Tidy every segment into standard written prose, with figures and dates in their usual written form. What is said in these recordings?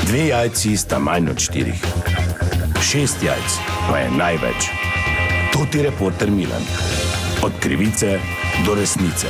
2 jajci sta manj od 4. 6 jajc pa je največ. To ti reporter Milan. Od krivice do resnice.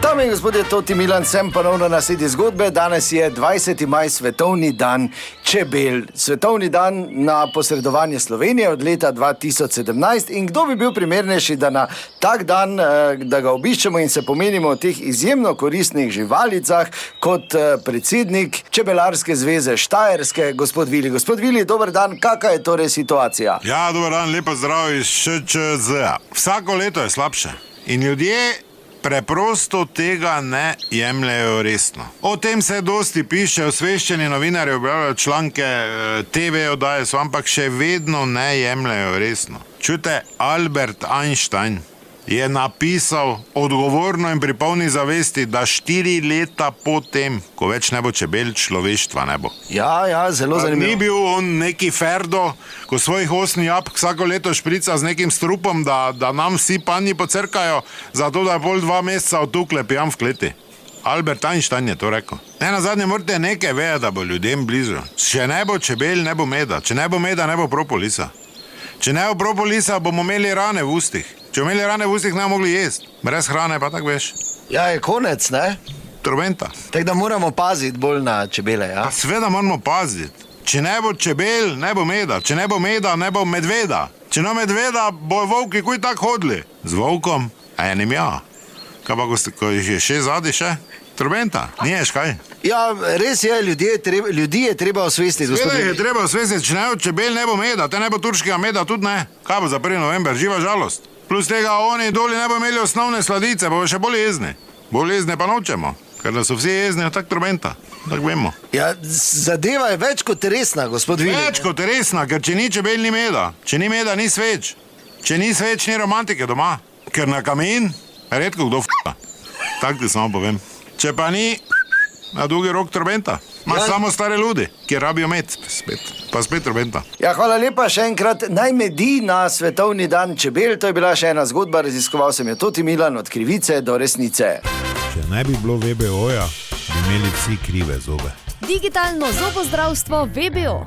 Dame in gospodje, Toti Milan, sem ponovno na sledi zgodbe. Danes je 20. maj, svetovni dan čebel. Svetovni dan na posredovanje Slovenije od leta 2017. In kdo bi bil primernejši, da na tak dan, da ga obiščemo in se pomenimo o teh izjemno koristnih živalicah, kot predsednik Čebelarske zveze Štajerske, gospod Vili. Gospod Vili, dober dan, kakva je torej situacija? Ja, dober dan, lepo zdrav iz ŠČZ. Vsako leto je slabše in ljudje preprosto tega ne jemljejo resno. O tem se dosti piše, osveščeni novinarji objavljajo članke, TV oddaje so, ampak še vedno ne jemljejo resno. Čujte, Albert Einstein je napisal odgovorno in pri polni zavesti, da 4 leta po tem, ko več ne bo čebel, človeštva ne bo. Ja, zelo zanimivo. Ni bil on neki Ferdo, ko svojih 8 jabolk vsako leto šprica z nekim strupom, da nam vsi panji pocrkajo, zato da je pol 2 meseca otukle pijan v kleti. Albert Einstein je to rekel. Nazadnje morate nekaj vedeti, da bo ljudem blizu. Če ne bo čebel, ne bo meda. Če ne bo meda, ne bo propolisa. Če ne bo propolisa, bomo imeli rane v ustih. Če bomo imeli rane v ustih, ne bomo mogli jesti. Brez hrane pa tako veš. Ja, je konec, ne? Trobenta. Tako da moramo paziti bolj na čebele, ja? Pa seveda moramo paziti. Če ne bo čebel, ne bo meda. Če ne bo meda, ne bo medveda. Če ne medveda, bo volki kuj tako hodili. Z volkom, a enim ja. Kaj pa, ko jih je 6 zadnji še? Trobenta, niješ kaj? Ja, res je, ljudi je treba osvestiti, gospod Sveda Vili. je treba osvestiti, če ne bo čebel, ne bo meda. Te ne bo turškega meda, tudi ne. Kaj bo za 1. november, živa žalost. Plus tega oni doli ne bo imeli osnovne sladice, pa bo še bolj jezni. Bolj jezne pa nočemo, ker da so vsi jezni, tak trobenta. Tako vemo. Ja, zadeva je več kot resna, gospod Vili. Več kot resna, ker če ni čebel, ni meda. Če ni meda, ni sveč. Če ni sveč, ni romantike doma. Ker na kamin redko kdo f***a. Tak ti samo povem. Če pa ni, na dolgi rok trobenta. Imaš samo stare ljudi, ki rabijo med. Pa spet trobenta. Ja, hvala lepa še enkrat. Naj medi na svetovni dan čebel. To je bila še ena zgodba. Raziskoval sem jo Toti Milan, od krivice do resnice. Če ne bi bilo VBO-ja, bi imeli vsi krive zobe. Digitalno zobozdravstvo VBO.